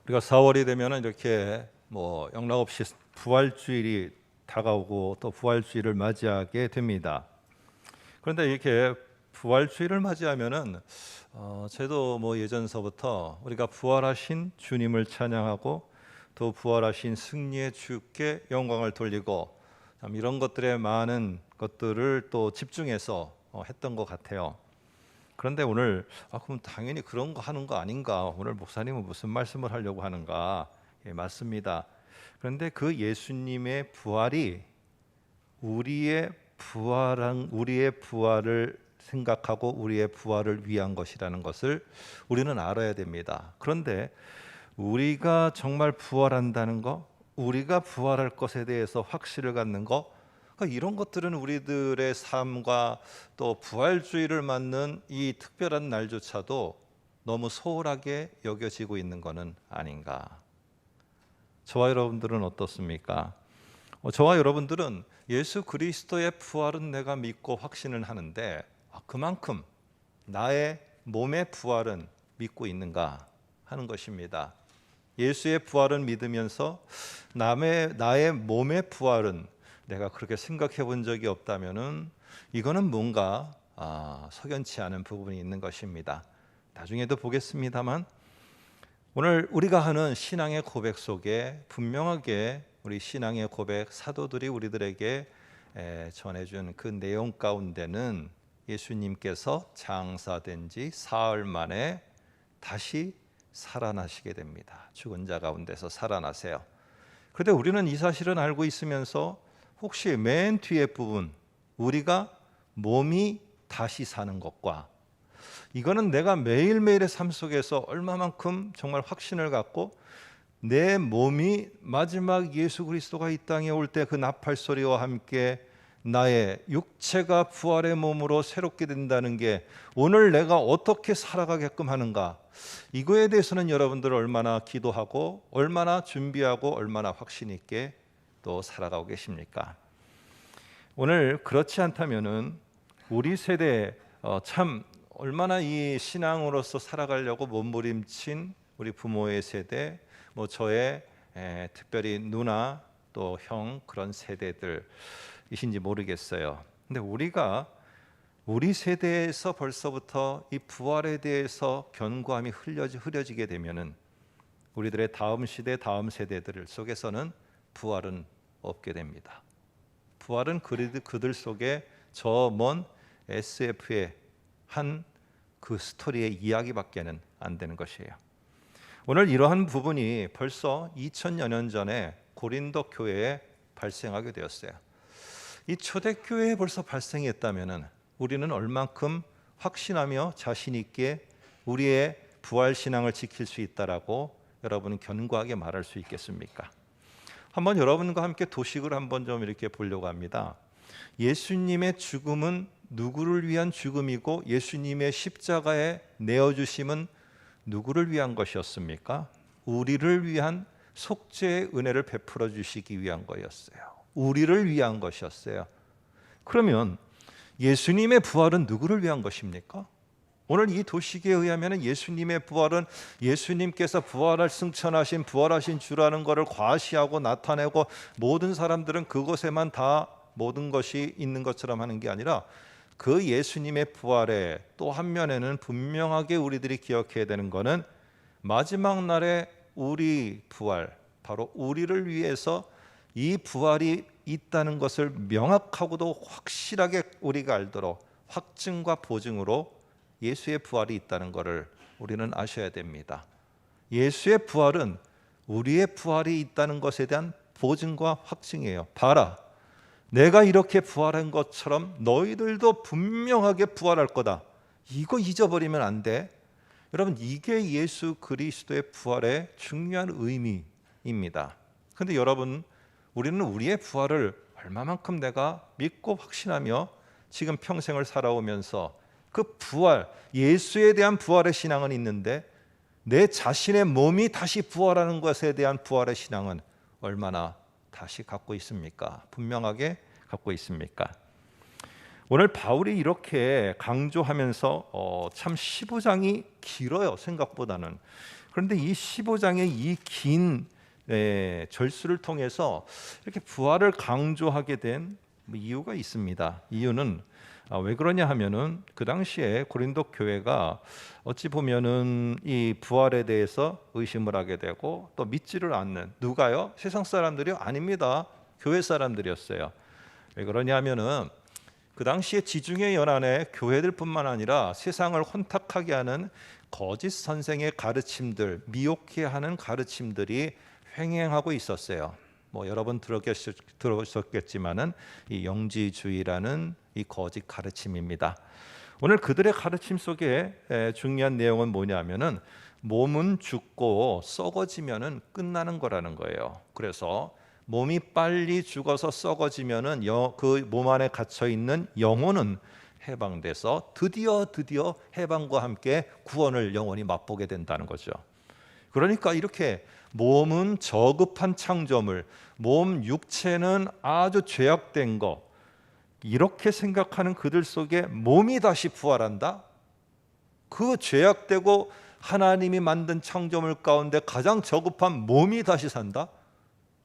우리가 4월이 되면은 이렇게 뭐 영락없이 부활주일이 다가오고 또 부활주일을 맞이하게 됩니다. 그런데 이렇게 부활주일을 맞이하면은 저도 뭐 예전서부터 우리가 부활하신 주님을 찬양하고 또 부활하신 승리의 주께 영광을 돌리고 참 이런 것들에 많은 것들을 또 집중해서 했던 것 같아요. 그런데 오늘 그럼 당연히 그런 거 하는 거 아닌가? 오늘 목사님은 무슨 말씀을 하려고 하는가? 예, 맞습니다. 그런데 그 예수님의 부활이 우리의 부활을 생각하고 우리의 부활을 위한 것이라는 것을 우리는 알아야 됩니다. 그런데 우리가 정말 부활한다는 거, 우리가 부활할 것에 대해서 확신을 갖는 거, 그러니까 이런 것들은 우리들의 삶과 또 부활주의를 맞는 이 특별한 날조차도 너무 소홀하게 여겨지고 있는 것은 아닌가. 저와 여러분들은 어떻습니까? 저와 여러분들은 예수 그리스도의 부활은 내가 믿고 확신을 하는데 그만큼 나의 몸의 부활은 믿고 있는가 하는 것입니다. 예수의 부활은 믿으면서 나의 몸의 부활은 내가 그렇게 생각해 본 적이 없다면은 이거는 뭔가 석연치 않은 부분이 있는 것입니다. 나중에도 보겠습니다만 오늘 우리가 하는 신앙의 고백 속에 분명하게 우리 신앙의 고백 사도들이 우리들에게 전해준 그 내용 가운데는 예수님께서 장사된 지 사흘 만에 다시 살아나시게 됩니다. 죽은 자 가운데서 살아나세요. 그런데 우리는 이 사실은 알고 있으면서 혹시 맨 뒤에 부분 우리가 몸이 다시 사는 것과 이거는 내가 매일매일의 삶 속에서 얼마만큼 정말 확신을 갖고 내 몸이 마지막 예수 그리스도가 이 땅에 올 때 그 나팔 소리와 함께 나의 육체가 부활의 몸으로 새롭게 된다는 게 오늘 내가 어떻게 살아가게끔 하는가, 이거에 대해서는 여러분들 얼마나 기도하고 얼마나 준비하고 얼마나 확신 있게 또 살아가고 계십니까? 오늘 그렇지 않다면은 우리 세대 참 얼마나 이 신앙으로서 살아가려고 몸부림친 우리 부모의 세대, 뭐 저의 특별히 누나 또 형 그런 세대들이신지 모르겠어요. 근데 우리 세대에서 벌써부터 이 부활에 대해서 견고함이 흐려지게 되면은 우리들의 다음 시대, 다음 세대들 속에서는 부활은 없게 됩니다. 부활은 그들 속에 저 먼 SF의 한 그 스토리의 이야기밖에는 안 되는 것이에요. 오늘 이러한 부분이 벌써 2000여 년 전에 고린도 교회에 발생하게 되었어요. 이 초대교회에 벌써 발생했다면 우리는 얼만큼 확신하며 자신 있게 우리의 부활신앙을 지킬 수 있다라고 여러분은 견고하게 말할 수 있겠습니까? 한번 여러분과 함께 도식을 한번 좀 이렇게 보려고 합니다. 예수님의 죽음은 누구를 위한 죽음이고 예수님의 십자가에 내어주심은 누구를 위한 것이었습니까? 우리를 위한 속죄의 은혜를 베풀어 주시기 위한 거였어요. 우리를 위한 것이었어요. 그러면 예수님의 부활은 누구를 위한 것입니까? 오늘 이 도식에 의하면 예수님의 부활은 예수님께서 부활을 승천하신 부활하신 주라는 것을 과시하고 나타내고 모든 사람들은 그것에만 다 모든 것이 있는 것처럼 하는 게 아니라 그 예수님의 부활의 또 한 면에는 분명하게 우리들이 기억해야 되는 것은 마지막 날에 우리 부활, 바로 우리를 위해서 이 부활이 있다는 것을 명확하고도 확실하게 우리가 알도록 확증과 보증으로 예수의 부활이 있다는 것을 우리는 아셔야 됩니다. 예수의 부활은 우리의 부활이 있다는 것에 대한 보증과 확증이에요. 봐라, 내가 이렇게 부활한 것처럼 너희들도 분명하게 부활할 거다. 이거 잊어버리면 안 돼. 여러분, 이게 예수 그리스도의 부활의 중요한 의미입니다. 그런데 여러분, 우리는 우리의 부활을 얼마만큼 내가 믿고 확신하며 지금 평생을 살아오면서 그 부활, 예수에 대한 부활의 신앙은 있는데 내 자신의 몸이 다시 부활하는 것에 대한 부활의 신앙은 얼마나 다시 갖고 있습니까? 분명하게 갖고 있습니까? 오늘 바울이 이렇게 강조하면서 참 15장이 길어요. 생각보다는. 그런데 이 15장의 이 긴 절수를 통해서 이렇게 부활을 강조하게 된 이유가 있습니다. 이유는 왜 그러냐 하면은 그 당시에 고린도 교회가 어찌 보면은 이 부활에 대해서 의심을 하게 되고 또 믿지를 않는, 누가요? 세상 사람들이요? 아닙니다. 교회 사람들이었어요. 왜 그러냐 하면은 그 당시에 지중해 연안의 교회들뿐만 아니라 세상을 혼탁하게 하는 거짓 선생의 가르침들, 미혹해 하는 가르침들이 횡행하고 있었어요. 뭐 여러분 들으셨겠지만은 이 영지주의라는 이 거짓 가르침입니다. 오늘 그들의 가르침 속에 중요한 내용은 뭐냐면은 몸은 죽고 썩어지면은 끝나는 거라는 거예요. 그래서 몸이 빨리 죽어서 썩어지면은 그 몸 안에 갇혀 있는 영혼은 해방돼서 드디어 해방과 함께 구원을 영원히 맛보게 된다는 거죠. 그러니까 이렇게 몸은 저급한 창조물, 몸 육체는 아주 죄악된 것, 이렇게 생각하는 그들 속에 몸이 다시 부활한다? 그 죄악되고 하나님이 만든 창조물 가운데 가장 저급한 몸이 다시 산다?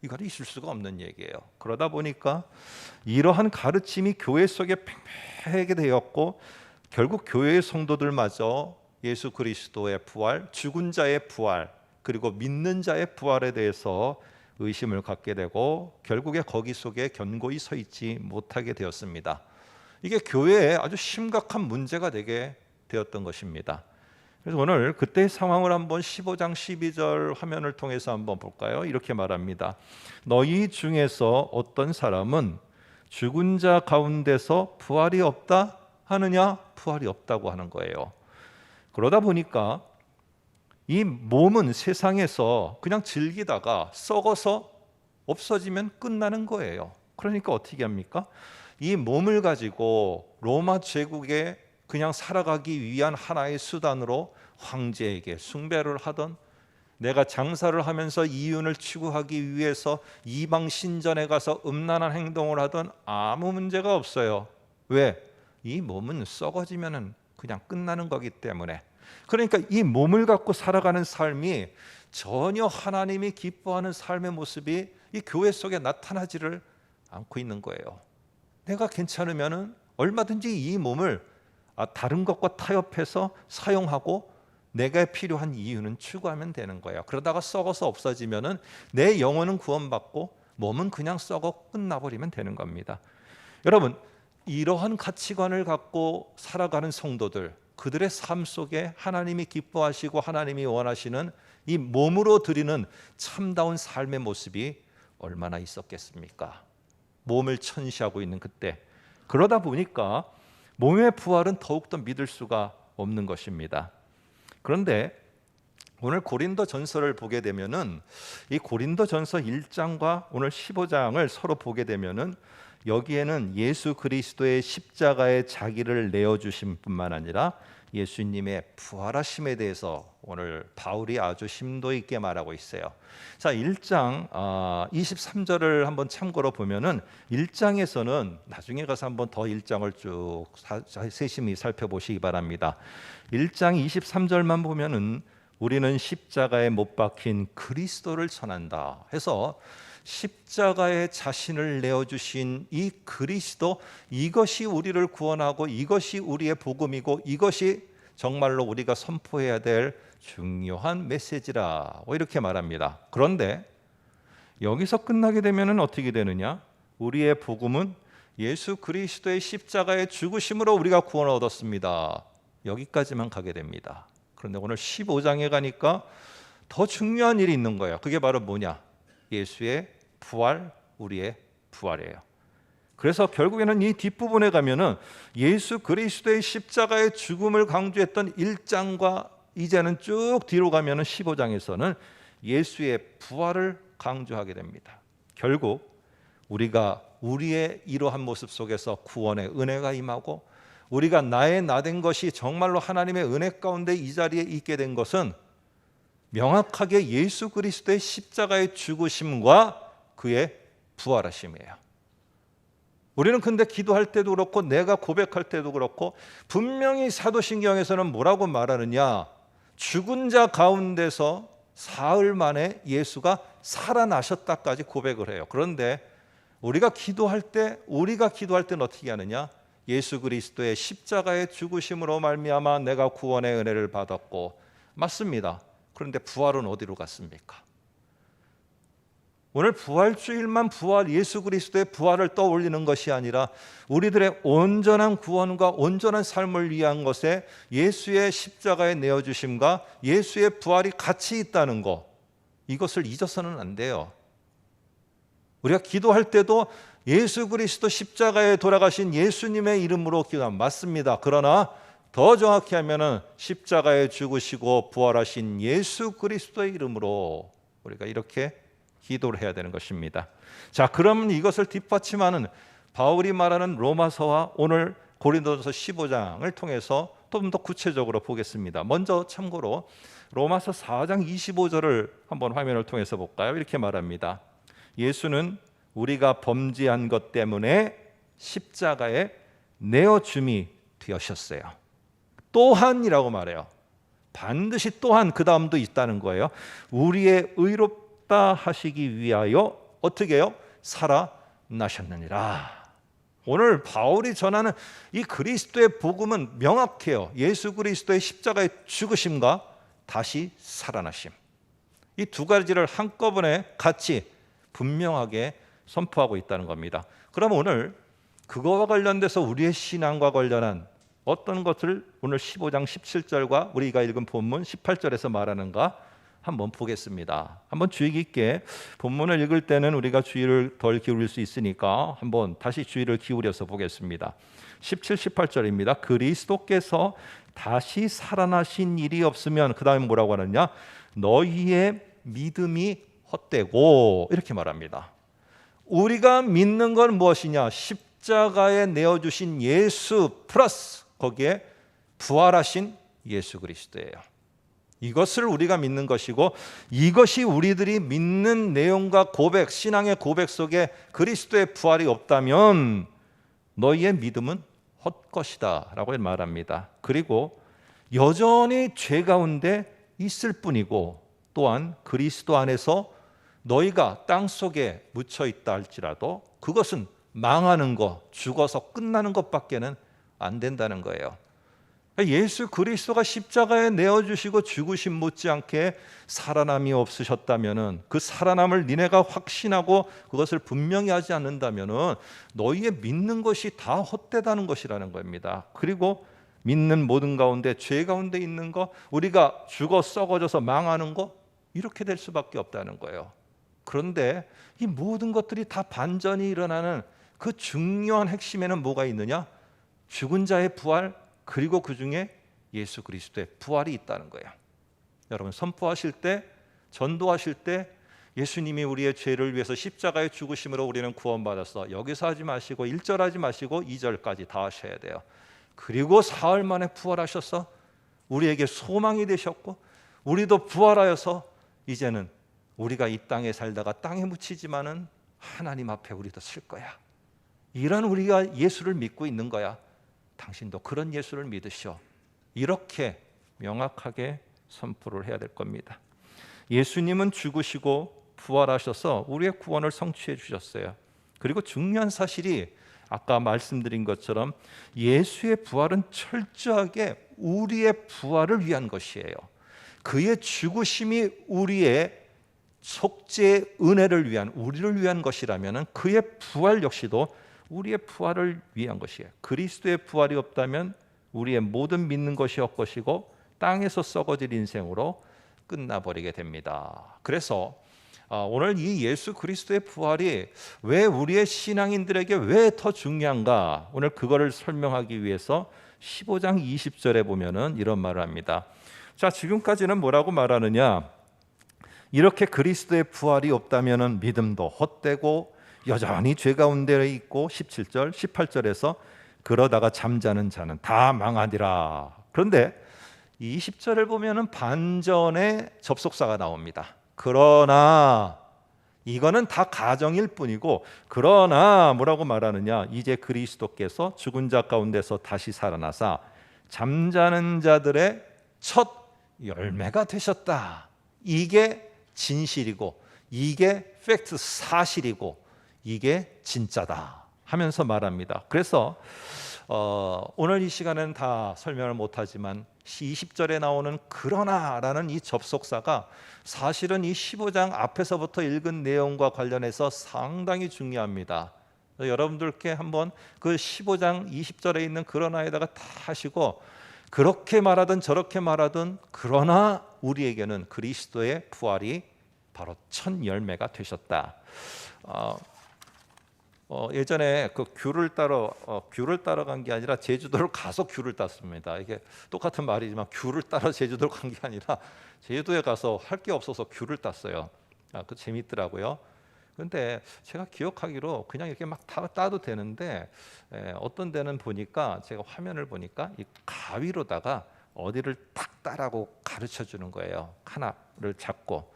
이건 있을 수가 없는 얘기예요. 그러다 보니까 이러한 가르침이 교회 속에 팽팽하게 되었고 결국 교회의 성도들마저 예수 그리스도의 부활, 죽은 자의 부활, 그리고 믿는 자의 부활에 대해서 의심을 갖게 되고 결국에 거기 속에 견고히 서 있지 못하게 되었습니다. 이게 교회에 아주 심각한 문제가 되게 되었던 것입니다. 그래서 오늘 그때의 상황을 한번 15장 12절 화면을 통해서 한번 볼까요? 이렇게 말합니다. 너희 중에서 어떤 사람은 죽은 자 가운데서 부활이 없다 하느냐? 부활이 없다고 하는 거예요. 그러다 보니까 이 몸은 세상에서 그냥 즐기다가 썩어서 없어지면 끝나는 거예요. 그러니까 어떻게 합니까? 이 몸을 가지고 로마 제국에 그냥 살아가기 위한 하나의 수단으로 황제에게 숭배를 하던, 내가 장사를 하면서 이윤을 추구하기 위해서 이방 신전에 가서 음란한 행동을 하던 아무 문제가 없어요. 왜? 이 몸은 썩어지면 그냥 끝나는 거기 때문에. 그러니까 이 몸을 갖고 살아가는 삶이 전혀 하나님이 기뻐하는 삶의 모습이 이 교회 속에 나타나지를 않고 있는 거예요. 내가 괜찮으면 얼마든지 이 몸을 다른 것과 타협해서 사용하고 내가 필요한 이유는 추구하면 되는 거예요. 그러다가 썩어서 없어지면은 내 영혼은 구원받고 몸은 그냥 썩어 끝나버리면 되는 겁니다. 여러분, 이러한 가치관을 갖고 살아가는 성도들, 그들의 삶 속에 하나님이 기뻐하시고 하나님이 원하시는 이 몸으로 드리는 참다운 삶의 모습이 얼마나 있었겠습니까? 몸을 천시하고 있는 그때. 그러다 보니까 몸의 부활은 더욱더 믿을 수가 없는 것입니다. 그런데 오늘 고린도전서를 보게 되면은 이 고린도전서 1장과 오늘 15장을 서로 보게 되면은 여기에는 예수 그리스도의 십자가에 자기를 내어주심 뿐만 아니라 예수님의 부활하심에 대해서 오늘 바울이 아주 심도 있게 말하고 있어요. 자, 1장 23절을 한번 참고로 보면은 1장에서는 나중에 가서 한번 더 1장을 쭉 세심히 살펴보시기 바랍니다. 1장 23절만 보면은 우리는 십자가에 못 박힌 그리스도를 전한다 해서 십자가에 자신을 내어주신 이 그리스도, 이것이 우리를 구원하고 이것이 우리의 복음이고 이것이 정말로 우리가 선포해야 될 중요한 메시지라고 이렇게 말합니다. 그런데 여기서 끝나게 되면 어떻게 되느냐? 우리의 복음은 예수 그리스도의 십자가의 죽으심으로 우리가 구원을 얻었습니다. 여기까지만 가게 됩니다. 그런데 오늘 15장에 가니까 더 중요한 일이 있는 거예요. 그게 바로 뭐냐? 예수의 부활, 우리의 부활이에요. 그래서 결국에는 이 뒷부분에 가면은 예수 그리스도의 십자가의 죽음을 강조했던 1장과 이제는 쭉 뒤로 가면은 15장에서는 예수의 부활을 강조하게 됩니다. 결국 우리가 우리의 이러한 모습 속에서 구원의 은혜가 임하고 우리가 나의 나된 것이 정말로 하나님의 은혜 가운데 이 자리에 있게 된 것은 명확하게 예수 그리스도의 십자가의 죽으심과 그의 부활하심이에요. 우리는 근데 기도할 때도 그렇고 내가 고백할 때도 그렇고 분명히 사도신경에서는 뭐라고 말하느냐? 죽은 자 가운데서 사흘 만에 예수가 살아나셨다까지 고백을 해요. 그런데 우리가 기도할 때는 어떻게 하느냐? 예수 그리스도의 십자가의 죽으심으로 말미암아 내가 구원의 은혜를 받았고, 맞습니다. 그런데 부활은 어디로 갔습니까? 오늘 부활주일만 예수 그리스도의 부활을 떠올리는 것이 아니라 우리들의 온전한 구원과 온전한 삶을 위한 것에 예수의 십자가의 내어주심과 예수의 부활이 같이 있다는 것, 이것을 잊어서는 안 돼요. 우리가 기도할 때도 예수 그리스도 십자가에 돌아가신 예수님의 이름으로 기도하면 맞습니다. 그러나 더 정확히 하면은 십자가에 죽으시고 부활하신 예수 그리스도의 이름으로 우리가 이렇게 기도를 해야 되는 것입니다. 자, 그러면 이것을 뒷받침하는 바울이 말하는 로마서와 오늘 고린도전서 15장을 통해서 좀 더 구체적으로 보겠습니다. 먼저 참고로 로마서 4장 25절을 한번 화면을 통해서 볼까요? 이렇게 말합니다. 예수는 우리가 범죄한 것 때문에 십자가에 내어줌이 되셨어요. 또한이라고 말해요. 반드시 또한 그 다음도 있다는 거예요. 우리의 의롭다 하시기 위하여 어떻게 해요? 살아나셨느니라. 오늘 바울이 전하는 이 그리스도의 복음은 명확해요. 예수 그리스도의 십자가의 죽으심과 다시 살아나심, 이 두 가지를 한꺼번에 같이 분명하게 선포하고 있다는 겁니다. 그럼 오늘 그거와 관련돼서 우리의 신앙과 관련한 어떤 것을 오늘 15장 17절과 우리가 읽은 본문 18절에서 말하는가 한번 보겠습니다. 한번 주의 깊게 본문을 읽을 때는 우리가 주의를 덜 기울일 수 있으니까 한번 다시 주의를 기울여서 보겠습니다. 17, 18절입니다. 그리스도께서 다시 살아나신 일이 없으면 그 다음에 뭐라고 하느냐? 너희의 믿음이 헛되고, 이렇게 말합니다. 우리가 믿는 건 무엇이냐? 십자가에 내어주신 예수 플러스 거기에 부활하신 예수 그리스도예요. 이것을 우리가 믿는 것이고, 이것이 우리들이 믿는 내용과 고백, 신앙의 고백 속에 그리스도의 부활이 없다면 너희의 믿음은 헛것이다 라고 말합니다. 그리고 여전히 죄 가운데 있을 뿐이고, 또한 그리스도 안에서 너희가 땅속에 묻혀 있다 할지라도 그것은 망하는 것, 죽어서 끝나는 것밖에는 안 된다는 거예요. 예수 그리스도가 십자가에 내어주시고 죽으심 못지않게 살아남이 없으셨다면은, 그 살아남을 니네가 확신하고 그것을 분명히 하지 않는다면은 너희의 믿는 것이 다 헛되다는 것이라는 겁니다. 그리고 믿는 모든 가운데 죄 가운데 있는 거, 우리가 죽어 썩어져서 망하는 거, 이렇게 될 수밖에 없다는 거예요. 그런데 이 모든 것들이 다 반전이 일어나는 그 중요한 핵심에는 뭐가 있느냐? 죽은 자의 부활, 그리고 그 중에 예수 그리스도의 부활이 있다는 거예요. 여러분, 선포하실 때, 전도하실 때 예수님이 우리의 죄를 위해서 십자가에 죽으심으로 우리는 구원받았어, 여기서 하지 마시고 1절 하지 마시고 2절까지 다 하셔야 돼요. 그리고 사흘 만에 부활하셔서 우리에게 소망이 되셨고, 우리도 부활하여서 이제는 우리가 이 땅에 살다가 땅에 묻히지만은 하나님 앞에 우리도 쓸 거야. 이런 우리가 예수를 믿고 있는 거야. 당신도 그런 예수를 믿으시오. 이렇게 명확하게 선포를 해야 될 겁니다. 예수님은 죽으시고 부활하셔서 우리의 구원을 성취해 주셨어요. 그리고 중요한 사실이 아까 말씀드린 것처럼 예수의 부활은 철저하게 우리의 부활을 위한 것이에요. 그의 죽으심이 우리의 속죄의 은혜를 위한, 우리를 위한 것이라면 그의 부활 역시도 우리의 부활을 위한 것이에요. 그리스도의 부활이 없다면 우리의 모든 믿는 것이 헛것이고 땅에서 썩어질 인생으로 끝나버리게 됩니다. 그래서 오늘 이 예수 그리스도의 부활이 왜 우리의 신앙인들에게 왜 더 중요한가, 오늘 그거를 설명하기 위해서 15장 20절에 보면은 이런 말을 합니다. 자, 지금까지는 뭐라고 말하느냐? 이렇게 그리스도의 부활이 없다면은 믿음도 헛되고 여전히 죄 가운데 있고, 17절, 18절에서 그러다가 잠자는 자는 다 망하니라. 그런데 20절을 보면은 반전의 접속사가 나옵니다. 그러나, 이거는 다 가정일 뿐이고, 그러나 뭐라고 말하느냐? 이제 그리스도께서 죽은 자 가운데서 다시 살아나사 잠자는 자들의 첫 열매가 되셨다. 이게 진실이고 이게 팩트 사실이고 이게 진짜다 하면서 말합니다. 그래서 오늘 이 시간은 다 설명을 못하지만 20절에 나오는 그러나라는 이 접속사가 사실은 이 15장 앞에서부터 읽은 내용과 관련해서 상당히 중요합니다. 여러분들께 한번 그 15장 20절에 있는 그러나에다가 다 하시고 그렇게 말하든 저렇게 말하든 그러나 우리에게는 그리스도의 부활이 바로 첫 열매가 되셨다. 예전에 그 귤을 따러 간 게 아니라 제주도를 가서 귤을 땄습니다. 이게 똑같은 말이지만 귤을 따러 제주도를 간 게 아니라 제주도에 가서 할 게 없어서 귤을 땄어요. 그 재밌더라고요. 근데 제가 기억하기로 그냥 이렇게 막 따도 되는데 어떤 데는 보니까 제가 화면을 보니까 이 가위로다가 어디를 탁 따라고 가르쳐 주는 거예요. 하나를 잡고.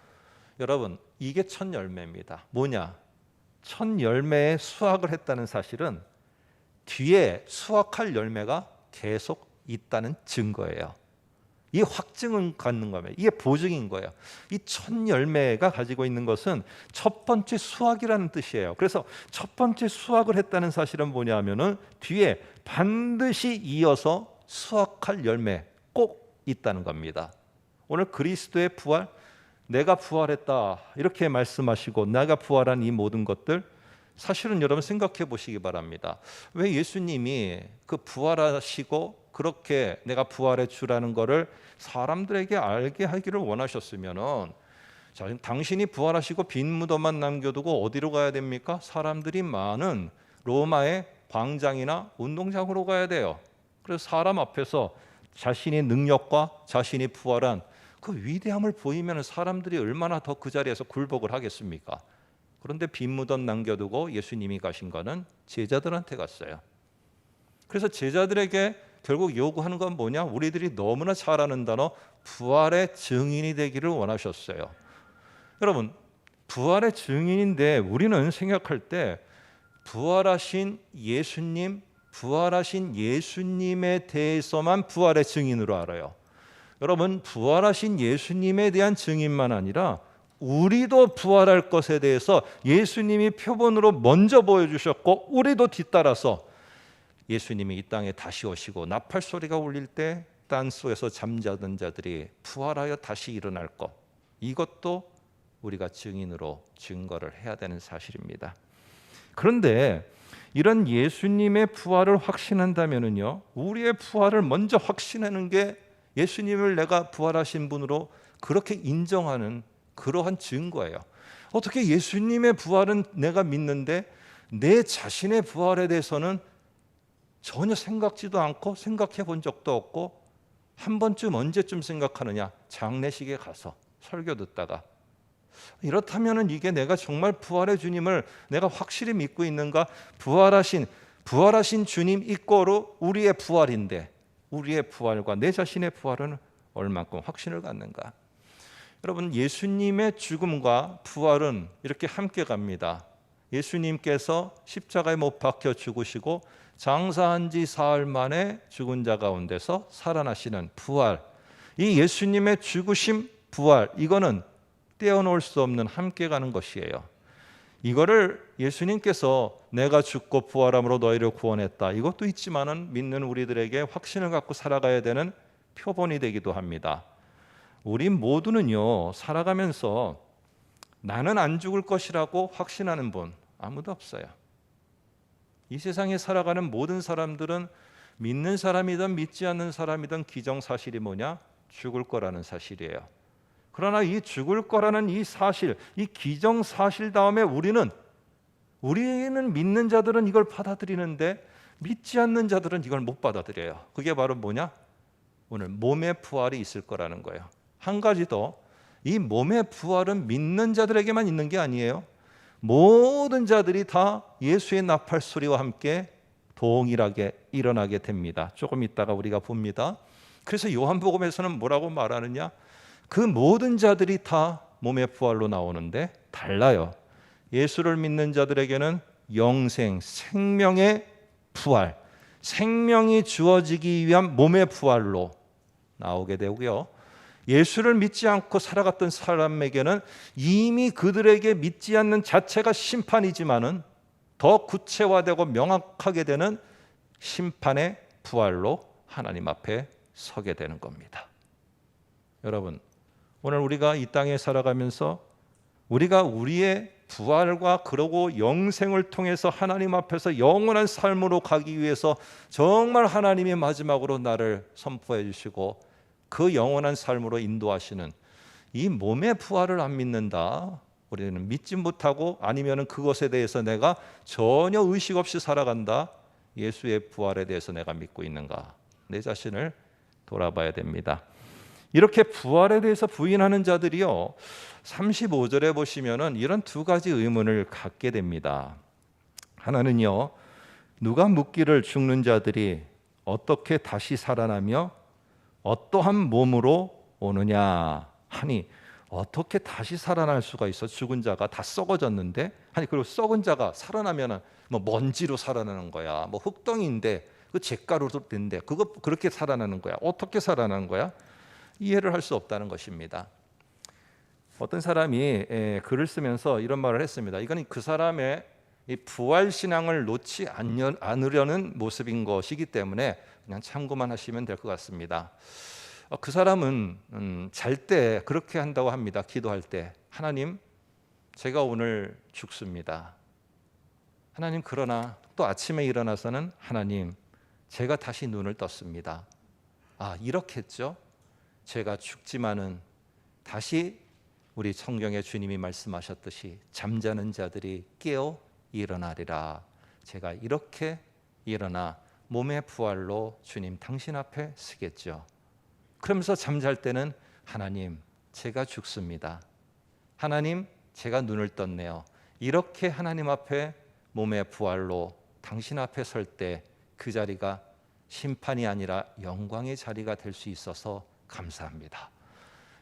여러분, 이게 첫 열매입니다. 뭐냐? 첫 열매에 수확을 했다는 사실은 뒤에 수확할 열매가 계속 있다는 증거예요. 이 확증을 갖는 거예요. 이게 보증인 거예요. 이 첫 열매가 가지고 있는 것은 첫 번째 수확이라는 뜻이에요. 그래서 첫 번째 수확을 했다는 사실은 뭐냐면은 뒤에 반드시 이어서 수확할 열매 꼭 있다는 겁니다. 오늘 그리스도의 부활, 내가 부활했다 이렇게 말씀하시고 내가 부활한 이 모든 것들 사실은 여러분 생각해 보시기 바랍니다. 왜 예수님이 그 부활하시고 그렇게 내가 부활의 주라는 것을 사람들에게 알게 하기를 원하셨으면은 당신이 부활하시고 빈 무덤만 남겨두고 어디로 가야 됩니까? 사람들이 많은 로마의 광장이나 운동장으로 가야 돼요. 그래서 사람 앞에서 자신의 능력과 자신이 부활한 그 위대함을 보이면 사람들이 얼마나 더 그 자리에서 굴복을 하겠습니까? 그런데 빈 무덤 남겨두고 예수님이 가신 거는 제자들한테 갔어요. 그래서 제자들에게 결국 요구하는 건 뭐냐? 우리들이 너무나 잘 아는 단어 부활의 증인이 되기를 원하셨어요. 여러분, 부활의 증인인데 우리는 생각할 때 부활하신 예수님, 부활하신 예수님에 대해서만 부활의 증인으로 알아요. 여러분, 부활하신 예수님에 대한 증인만 아니라 우리도 부활할 것에 대해서 예수님이 표본으로 먼저 보여주셨고 우리도 뒤따라서 예수님이 이 땅에 다시 오시고 나팔 소리가 울릴 때 땅 속에서 잠자던 자들이 부활하여 다시 일어날 것, 이것도 우리가 증인으로 증거를 해야 되는 사실입니다. 그런데 이런 예수님의 부활을 확신한다면은요, 우리의 부활을 먼저 확신하는 게 예수님을 내가 부활하신 분으로 그렇게 인정하는 그러한 증거예요. 어떻게 예수님의 부활은 내가 믿는데 내 자신의 부활에 대해서는 전혀 생각지도 않고 생각해 본 적도 없고 한 번쯤 언제쯤 생각하느냐? 장례식에 가서 설교 듣다가. 이렇다면 이게 내가 정말 부활의 주님을 내가 확실히 믿고 있는가? 부활하신 주님 이꼬로 우리의 부활인데 우리의 부활과 내 자신의 부활은 얼만큼 확신을 갖는가? 여러분, 예수님의 죽음과 부활은 이렇게 함께 갑니다. 예수님께서 십자가에 못 박혀 죽으시고 장사한 지 사흘 만에 죽은 자 가운데서 살아나시는 부활, 이 예수님의 죽으심, 부활, 이거는 떼어놓을 수 없는 함께 가는 것이에요. 이거를 예수님께서 내가 죽고 부활함으로 너희를 구원했다, 이것도 있지만은 믿는 우리들에게 확신을 갖고 살아가야 되는 표본이 되기도 합니다. 우리 모두는요, 살아가면서 나는 안 죽을 것이라고 확신하는 분 아무도 없어요. 이 세상에 살아가는 모든 사람들은 믿는 사람이든 믿지 않는 사람이든 기정사실이 뭐냐? 죽을 거라는 사실이에요. 그러나 이 죽을 거라는 이 사실, 이 기정사실 다음에 우리는 믿는 자들은 이걸 받아들이는데 믿지 않는 자들은 이걸 못 받아들여요. 그게 바로 뭐냐? 오늘 몸의 부활이 있을 거라는 거예요. 한 가지 더, 이 몸의 부활은 믿는 자들에게만 있는 게 아니에요. 모든 자들이 다 예수의 나팔 소리와 함께 동일하게 일어나게 됩니다. 조금 있다가 우리가 봅니다. 그래서 요한복음에서는 뭐라고 말하느냐? 그 모든 자들이 다 몸의 부활로 나오는데 달라요. 예수를 믿는 자들에게는 영생, 생명의 부활, 생명이 주어지기 위한 몸의 부활로 나오게 되고요. 예수를 믿지 않고 살아갔던 사람에게는 이미 그들에게 믿지 않는 자체가 심판이지만은 더 구체화되고 명확하게 되는 심판의 부활로 하나님 앞에 서게 되는 겁니다. 여러분, 오늘 우리가 이 땅에 살아가면서 우리가 우리의 부활과 그러고 영생을 통해서 하나님 앞에서 영원한 삶으로 가기 위해서 정말 하나님이 마지막으로 나를 선포해 주시고 그 영원한 삶으로 인도하시는 이 몸의 부활을 안 믿는다, 우리는 믿지 못하고 아니면 그것에 대해서 내가 전혀 의식 없이 살아간다, 예수의 부활에 대해서 내가 믿고 있는가, 내 자신을 돌아봐야 됩니다. 이렇게 부활에 대해서 부인하는 자들이요, 35절에 보시면은 이런 두 가지 의문을 갖게 됩니다. 하나는요, 누가 묻기를 죽는 자들이 어떻게 다시 살아나며 어떠한 몸으로 오느냐 하니, 어떻게 다시 살아날 수가 있어? 죽은 자가 다 썩어졌는데, 아니 그리고 썩은 자가 살아나면은 뭐 먼지로 살아나는 거야, 뭐 흙덩이인데 그 잿가루도 된데 그거 그렇게 살아나는 거야? 어떻게 살아나는 거야? 이해를 할 수 없다는 것입니다. 어떤 사람이 글을 쓰면서 이런 말을 했습니다. 이건 그 사람의 이 부활 신앙을 놓지 않으려는 모습인 것이기 때문에 그냥 참고만 하시면 될 것 같습니다. 그 사람은 잘 때 그렇게 한다고 합니다. 기도할 때, 하나님, 제가 오늘 죽습니다. 하나님, 그러나 또 아침에 일어나서는 하나님, 제가 다시 눈을 떴습니다. 아, 이렇게 했죠. 제가 죽지만은 다시 우리 성경에 주님이 말씀하셨듯이 잠자는 자들이 깨어 일어나리라. 제가 이렇게 일어나 몸의 부활로 주님 당신 앞에 서겠죠. 그러면서 잠잘 때는 하나님, 제가 죽습니다. 하나님, 제가 눈을 떴네요. 이렇게 하나님 앞에 몸의 부활로 당신 앞에 설 때 그 자리가 심판이 아니라 영광의 자리가 될 수 있어서 감사합니다.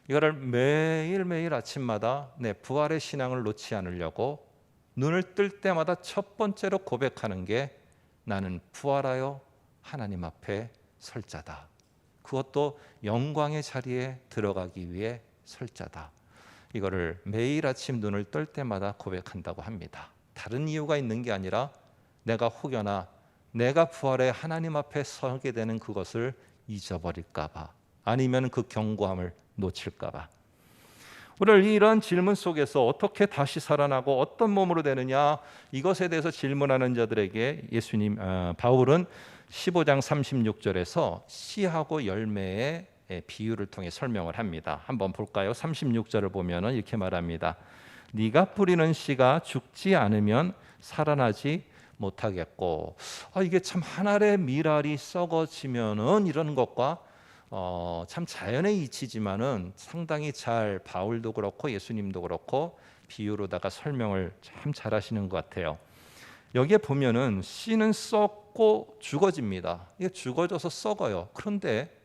이거를 매일매일 아침마다 내 부활의 신앙을 놓지 않으려고 눈을 뜰 때마다 첫 번째로 고백하는 게, 나는 부활하여 하나님 앞에 설 자다. 그것도 영광의 자리에 들어가기 위해 설 자다. 이거를 매일 아침 눈을 뜰 때마다 고백한다고 합니다. 다른 이유가 있는 게 아니라 내가 혹여나 내가 부활해 하나님 앞에 서게 되는 그것을 잊어버릴까 봐, 아니면 그 경고함을 놓칠까 봐. 오늘 이런 질문 속에서 어떻게 다시 살아나고 어떤 몸으로 되느냐, 이것에 대해서 질문하는 자들에게 바울은 15장 36절에서 씨하고 열매의 비유를 통해 설명을 합니다. 한번 볼까요? 36절을 보면은 이렇게 말합니다. 네가 뿌리는 씨가 죽지 않으면 살아나지 못하겠고, 이게 참 한 알의 밀알이 썩어지면은 이런 것과 참 자연의 이치지만은 상당히 잘 바울도 그렇고 예수님도 그렇고 비유로다가 설명을 참 잘하시는 것 같아요. 여기에 보면은 씨는 썩고 죽어집니다. 이게 죽어져서 썩어요. 그런데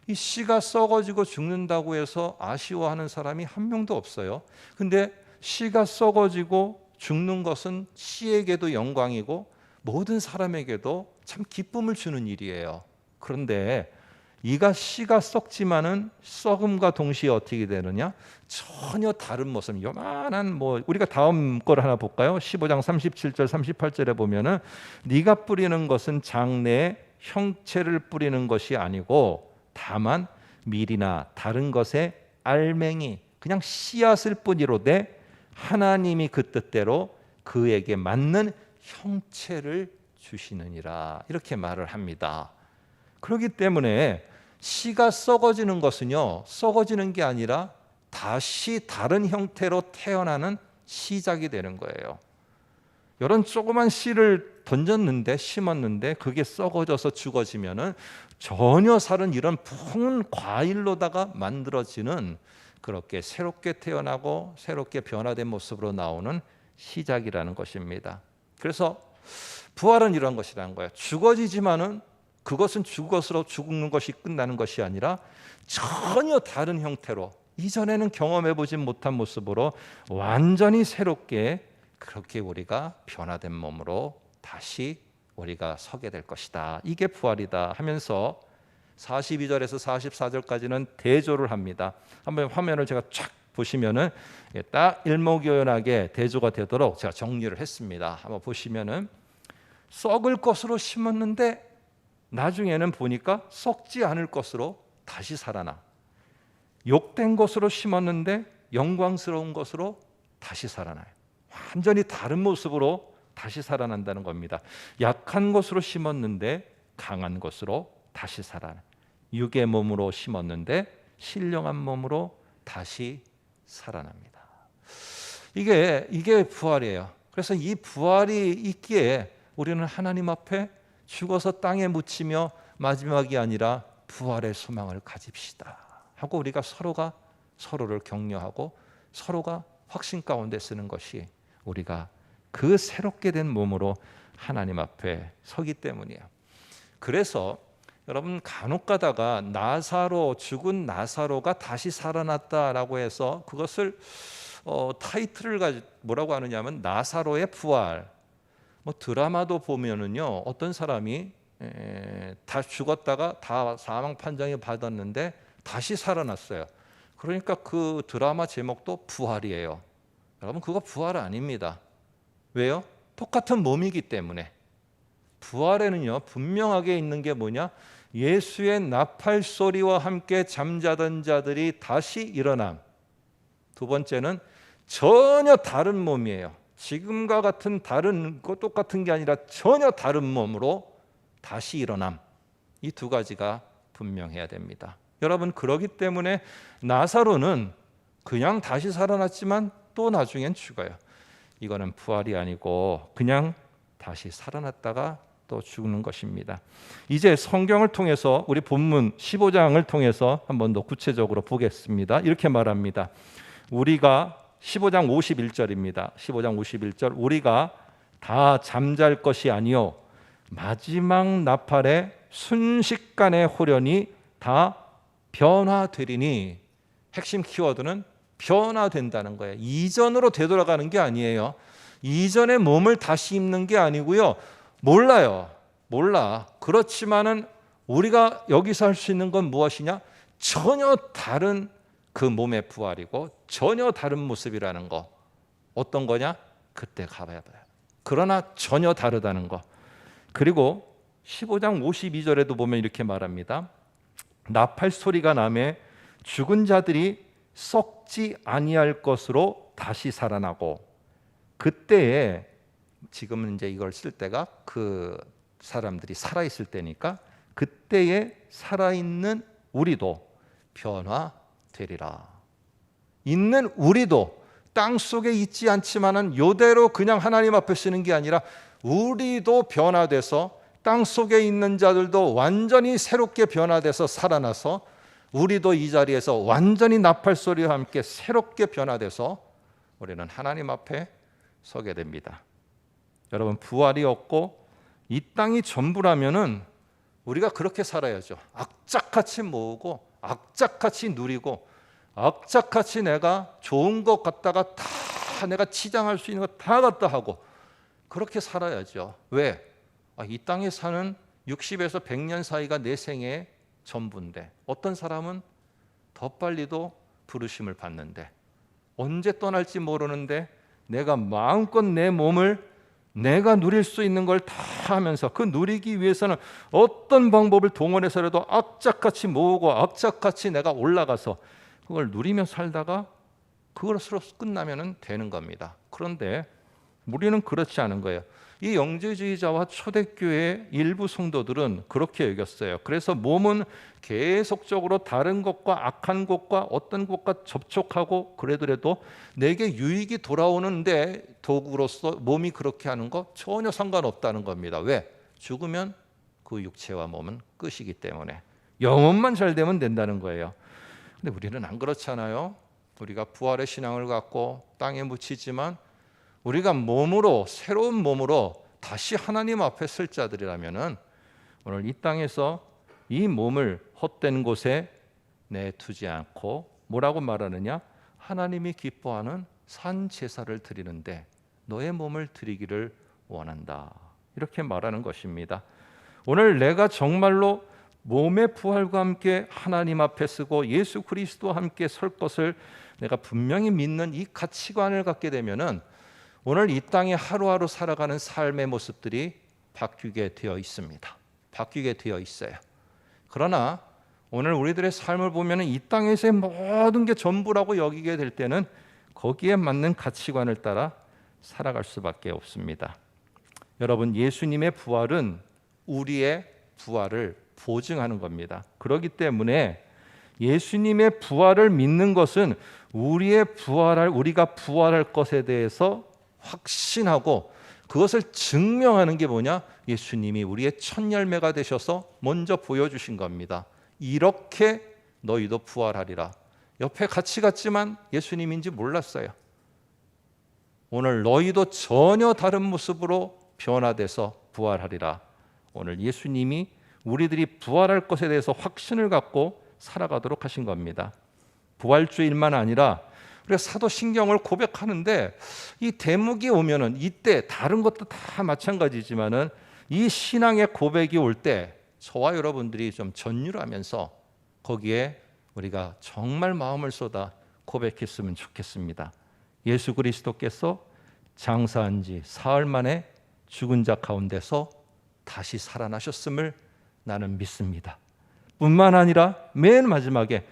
이 씨가 썩어지고 죽는다고 해서 아쉬워하는 사람이 한 명도 없어요. 근데 씨가 썩어지고 죽는 것은 씨에게도 영광이고 모든 사람에게도 참 기쁨을 주는 일이에요. 그런데 이가 씨가 썩지만은 썩음과 동시에 어떻게 되느냐? 전혀 다른 모습, 요만한 우리가 다음 걸 하나 볼까요? 15장 37절 38절에 보면은 네가 뿌리는 것은 장래에 형체를 뿌리는 것이 아니고 다만 밀이나 다른 것의 알맹이, 그냥 씨앗을 뿐이로되 하나님이 그 뜻대로 그에게 맞는 형체를 주시느니라, 이렇게 말을 합니다. 그렇기 때문에 씨가 썩어지는 것은요, 썩어지는 게 아니라 다시 다른 형태로 태어나는 시작이 되는 거예요. 이런 조그만 씨를 던졌는데, 심었는데 그게 썩어져서 죽어지면은 전혀 다른 이런 푸른 과일로다가 만들어지는, 그렇게 새롭게 태어나고 새롭게 변화된 모습으로 나오는 시작이라는 것입니다. 그래서 부활은 이런 것이라는 거예요. 죽어지지만은 그것은 죽어서 죽는 것이 끝나는 것이 아니라 전혀 다른 형태로, 이전에는 경험해보지 못한 모습으로 완전히 새롭게, 그렇게 우리가 변화된 몸으로 다시 우리가 서게 될 것이다. 이게 부활이다 하면서 42절에서 44절까지는 대조를 합니다. 한번 화면을 제가 쫙 보시면은 딱 일목요연하게 대조가 되도록 제가 정리를 했습니다. 한번 보시면은 썩을 것으로 심었는데 나중에는 보니까 썩지 않을 것으로 다시 살아나. 욕된 것으로 심었는데 영광스러운 것으로 다시 살아나요. 완전히 다른 모습으로 다시 살아난다는 겁니다. 약한 것으로 심었는데 강한 것으로 다시 살아나. 육의 몸으로 심었는데 신령한 몸으로 다시 살아납니다. 이게 부활이에요. 그래서 이 부활이 있기에 우리는 하나님 앞에 죽어서 땅에 묻히며 마지막이 아니라 부활의 소망을 가집시다 하고 우리가 서로가 서로를 격려하고 서로가 확신 가운데 쓰는 것이 우리가 그 새롭게 된 몸으로 하나님 앞에 서기 때문이에요. 그래서 여러분 간혹 가다가 죽은 나사로가 다시 살아났다라고 해서 그것을 타이틀을 가지고 뭐라고 하느냐면 나사로의 부활. 뭐 드라마도 보면은요 어떤 사람이 다 죽었다가 다 사망 판정을 받았는데 다시 살아났어요. 그러니까 그 드라마 제목도 부활이에요. 여러분 그거 부활 아닙니다. 왜요? 똑같은 몸이기 때문에. 부활에는요 분명하게 있는 게 뭐냐? 예수의 나팔 소리와 함께 잠자던 자들이 다시 일어남. 두 번째는 전혀 다른 몸이에요. 지금과 같은 다른 거 똑같은 게 아니라 전혀 다른 몸으로 다시 일어남. 이 두 가지가 분명해야 됩니다. 여러분 그러기 때문에 나사로는 그냥 다시 살아났지만 또 나중엔 죽어요. 이거는 부활이 아니고 그냥 다시 살아났다가 또 죽는 것입니다. 이제 성경을 통해서 우리 본문 15장을 통해서 한번 더 구체적으로 보겠습니다. 이렇게 말합니다. 우리가 15장 51절입니다. 15장 51절 우리가 다 잠잘 것이 아니요 마지막 나팔에 순식간에 호련히 다 변화되리니. 핵심 키워드는 변화된다는 거예요. 이전으로 되돌아가는 게 아니에요. 이전의 몸을 다시 입는 게 아니고요. 몰라. 그렇지만은 우리가 여기서 할 수 있는 건 무엇이냐? 전혀 다른 그 몸의 부활이고 전혀 다른 모습이라는 거. 어떤 거냐? 그때 가봐야 봐요. 그러나 전혀 다르다는 거. 그리고 15장 52절에도 보면 이렇게 말합니다. 나팔 소리가 나매 죽은 자들이 썩지 아니할 것으로 다시 살아나고 그때에 지금은 이제 이걸 쓸 때가 그 사람들이 살아있을 때니까 그때에 살아있는 우리도 변화되리라. 있는 우리도 땅 속에 있지 않지만은 요대로 그냥 하나님 앞에 쓰는 게 아니라 우리도 변화돼서 땅 속에 있는 자들도 완전히 새롭게 변화돼서 살아나서 우리도 이 자리에서 완전히 나팔 소리와 함께 새롭게 변화돼서 우리는 하나님 앞에 서게 됩니다. 여러분 부활이 없고 이 땅이 전부라면은 우리가 그렇게 살아야죠. 악착같이 모으고 악착같이 누리고 악착같이 내가 좋은 것 갖다가 다 내가 치장할 수 있는 거 다 갖다 하고 그렇게 살아야죠. 왜? 이 땅에 사는 60에서 100년 사이가 내 생의 전부인데 어떤 사람은 더 빨리도 부르심을 받는데 언제 떠날지 모르는데 내가 마음껏 내 몸을 내가 누릴 수 있는 걸 다 하면서 그 누리기 위해서는 어떤 방법을 동원해서라도 악착같이 모으고 악착같이 내가 올라가서 그걸 누리며 살다가 그것으로 끝나면 되는 겁니다. 그런데 우리는 그렇지 않은 거예요. 이 영재주의자와 초대교회의 일부 성도들은 그렇게 여겼어요. 그래서 몸은 계속적으로 다른 것과 악한 것과 어떤 것과 접촉하고 그래도 내게 유익이 돌아오는데 도구로서 몸이 그렇게 하는 거 전혀 상관없다는 겁니다. 왜? 죽으면 그 육체와 몸은 끝이기 때문에 영혼만 잘 되면 된다는 거예요. 근데 우리는 안 그렇잖아요. 우리가 부활의 신앙을 갖고 땅에 묻히지만 우리가 몸으로 새로운 몸으로 다시 하나님 앞에 설 자들이라면은 오늘 이 땅에서 이 몸을 헛된 곳에 내두지 않고 뭐라고 말하느냐? 하나님이 기뻐하는 산 제사를 드리는데 너의 몸을 드리기를 원한다. 이렇게 말하는 것입니다. 오늘 내가 정말로 몸의 부활과 함께 하나님 앞에 서고 예수 그리스도와 함께 설 것을 내가 분명히 믿는 이 가치관을 갖게 되면은 오늘 이 땅에 하루하루 살아가는 삶의 모습들이 바뀌게 되어 있습니다. 바뀌게 되어 있어요. 그러나 오늘 우리들의 삶을 보면 이 땅에서의 모든 게 전부라고 여기게 될 때는 거기에 맞는 가치관을 따라 살아갈 수밖에 없습니다. 여러분, 예수님의 부활은 우리의 부활을 보증하는 겁니다. 그렇기 때문에 예수님의 부활을 믿는 것은 우리가 부활할 것에 대해서 확신하고 그것을 증명하는 게 뭐냐? 예수님이 우리의 첫 열매가 되셔서 먼저 보여주신 겁니다. 이렇게 너희도 부활하리라. 옆에 같이 갔지만 예수님인지 몰랐어요. 오늘 너희도 전혀 다른 모습으로 변화돼서 부활하리라. 오늘 예수님이 우리들이 부활할 것에 대해서 확신을 갖고 살아가도록 하신 겁니다. 부활주일만 아니라 우리가 사도신경을 고백하는데 이 대목이 오면은 이때 다른 것도 다 마찬가지지만은 이 신앙의 고백이 올 때 저와 여러분들이 좀 전율하면서 거기에 우리가 정말 마음을 쏟아 고백했으면 좋겠습니다. 예수 그리스도께서 장사한 지 사흘 만에 죽은 자 가운데서 다시 살아나셨음을 나는 믿습니다. 뿐만 아니라 맨 마지막에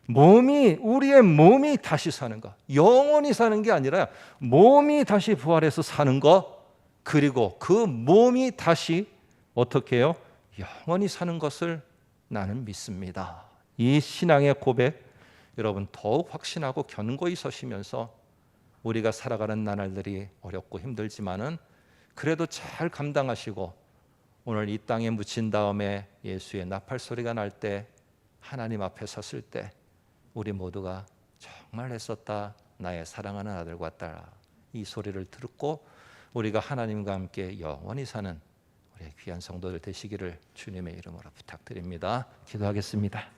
우리의 몸이 다시 사는 것, 영원히 사는 게 아니라 몸이 다시 부활해서 사는 것, 그리고 그 몸이 다시 어떻게 해요? 영원히 사는 것을 나는 믿습니다. 이 신앙의 고백 여러분 더욱 확신하고 견고히 서시면서 우리가 살아가는 나날들이 어렵고 힘들지만은 그래도 잘 감당하시고 오늘 이 땅에 묻힌 다음에 예수의 나팔 소리가 날 때 하나님 앞에 섰을 때 우리 모두가 정말 애썼다 나의 사랑하는 아들과 딸 이 소리를 듣고 우리가 하나님과 함께 영원히 사는 우리 귀한 성도들 되시기를 주님의 이름으로 부탁드립니다. 기도하겠습니다.